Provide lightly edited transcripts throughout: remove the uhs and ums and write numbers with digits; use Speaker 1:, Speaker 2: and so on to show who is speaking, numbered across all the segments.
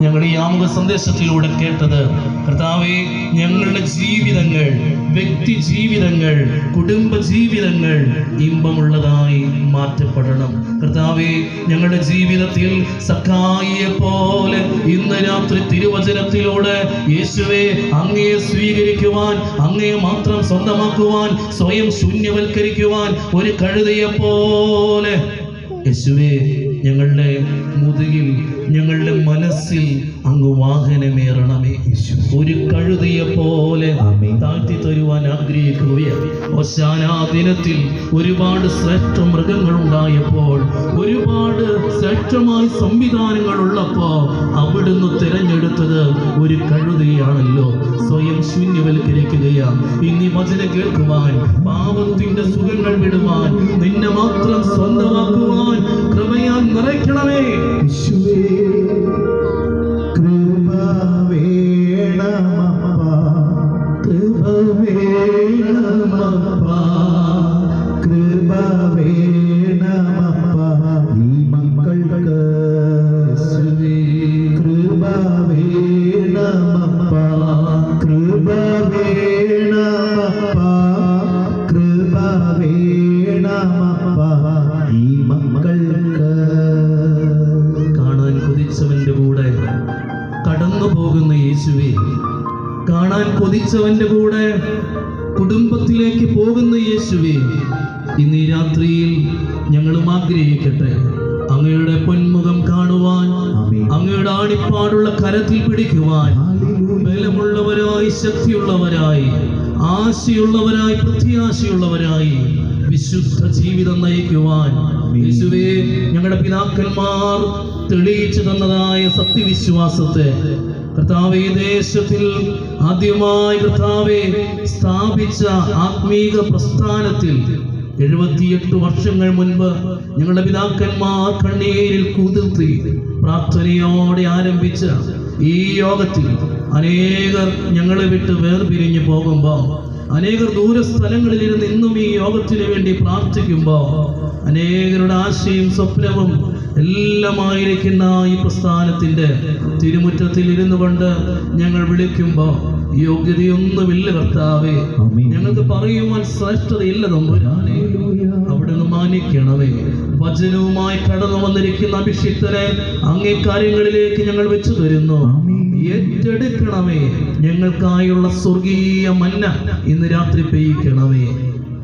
Speaker 1: ഞങ്ങൾ ഈ ആമുഖ സന്ദേശത്തിലൂടെ കേട്ടത്, കർത്താവേ, ഞങ്ങളുടെ ജീവിതങ്ങൾ, വ്യക്തി ജീവിതങ്ങൾ, കുടുംബ ജീവിതങ്ങൾ ഇമ്പമുള്ളതായി മാറ്റപ്പെടണം. കർത്താവേ, ഞങ്ങളുടെ ജീവിതത്തിൽ സഖായിയെ പോലെ ഇന്ന് രാത്രി തിരുവചനത്തിലൂടെ യേശുവേ അങ്ങയെ സ്വീകരിക്കുവാൻ, അങ്ങയെ മാത്രം സ്വന്തമാക്കുവാൻ, സ്വയം ശൂന്യവൽക്കരിക്കുവാൻ ഒരു കഴുതയെ പോലെ യേശുവേ ഞങ്ങളുടെ മുതുകിൽ, ഞങ്ങളുടെ മനസ്സിൽ അങ്ങ് വാഹനമേറണമേ. ഒരു കഴുതയെ പോലെ താഴ്ത്തി തരുവാൻ ആഗ്രഹിക്കുകയാണ്. ഓശാനാ ദിനത്തിൽ ഒരുപാട് ശ്രേഷ്ഠ മൃഗങ്ങൾ ഉണ്ടായപ്പോൾ, ഒരുപാട് ശ്രേഷ്ഠമായ സംവിധാനങ്ങൾ ഉള്ളപ്പോൾ അവിടുന്ന് തിരഞ്ഞെടുത്തത് ഒരു കഴുതയാണല്ലോ. സ്വയം ശൂന്യവൽക്കരിക്കുകയാണ്. ഇനി വചനം കേൾക്കുവാൻ, പാപത്തിന്റെ സുഖങ്ങൾ വിടുവാൻ, നിന്നെ മാത്രം സ്വന്തമാക്കുവാൻ കൃപയാൽ നിറയ്ക്കണമേ.
Speaker 2: കൃപ വേണമപ്പാ, കൃപ വേണമപ്പാ, കൃപ വേണമപ്പാ ഈ മക്കൾക്ക്. കൃപ വേണമപ്പാ, കൃപ വേണമപ്പാ, കൃപ വേണമപ്പാ ഈ മക്കൾക്ക്.
Speaker 1: കാണാൻ കൊതിച്ചവന്റെ കൂടെ കടന്നു പോകുന്ന യേശുവേ, കാണാൻ കൊതിച്ചവന്റെ കൂടെ കുടുംബത്തിലേക്ക് പോകുന്ന യേശുവേ, ഇന്ന് ഈ രാത്രിയിൽ ഞങ്ങളും ആഗ്രഹിക്കട്ടെ അങ്ങയുടെ പൊന്മുഖം കാണുവാൻ, അങ്ങയുടെ ആണിപ്പാടുള്ള കരത്തിൽ പിടിക്കുവാൻ, ബലമുള്ളവരായി, ശക്തിയുള്ളവരായി, ആശയുള്ളവരായി, പ്രത്യാശയുള്ളവരായി വിശുദ്ധ ജീവിതം നയിക്കുവാൻ യേശുവേ ഞങ്ങളുടെ പിതാക്കന്മാർ തെളിയിച്ചു തന്നതായ സത്യവിശ്വാസത്തെ കർത്താവേ, ദേശത്തിൽ ആദ്യമായി കർത്താവേ സ്ഥാപിച്ച ആത്മീക പ്രസ്ഥാനത്തിൽ 78 വർഷങ്ങൾ മുൻപ് ഞങ്ങളുടെ പിതാക്കന്മാർ കണ്ണീരിൽ കുതിർത്തി പ്രാർത്ഥനയോടെ ആരംഭിച്ച ഈ യോഗത്തിൽ അനേകർ ഞങ്ങളെ വിട്ട് വേർപിരിഞ്ഞു പോകുമ്പോൾ, അനേകർ ദൂരസ്ഥലങ്ങളിൽ ഇരുന്ന് ഇന്നും ഈ യോഗത്തിന് വേണ്ടി പ്രാർത്ഥിക്കുമ്പോൾ, അനേകരുടെ ആശയും സ്വപ്നവും എല്ലാമായിരിക്കുന്ന ഈ പ്രസ്ഥാനത്തിന്റെ തിരുമുറ്റത്തിൽ ഇരുന്നു കൊണ്ട് ഞങ്ങൾ വിളിക്കുമ്പോൾ യോഗ്യതയൊന്നുമില്ല കർത്താവേ, ഞങ്ങൾക്ക് പറയുവാൻ ശ്രേഷ്ഠതയില്ല തമ്പുരാനേ, അവിടുന്ന് മാനിക്കണമേ. വചനവുമായി കടന്നു വന്നിരിക്കുന്ന അഭിഷിക്തരെ അങ്ങേ കാര്യങ്ങളിലേക്ക് ഞങ്ങൾ വെച്ചു തരുന്നു. ഏറ്റെടുക്കണമേ. ഞങ്ങൾക്കായുള്ള സ്വർഗീയ മന്ന ഇന്ന് രാത്രി പെയ്യിക്കണമേ.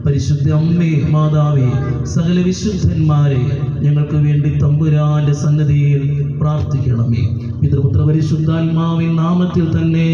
Speaker 1: പരിശുദ്ധ അമ്മേ, മാതാവേ, സകല വിശുദ്ധന്മാരെ ഞങ്ങൾക്ക് വേണ്ടി തമ്പുരാന്റെ സന്നിധിയിൽ പ്രാർത്ഥിക്കണമേ. പിതൃപുത്ര പരിശുദ്ധാത്മാവിൻ നാമത്തിൽ തന്നെ.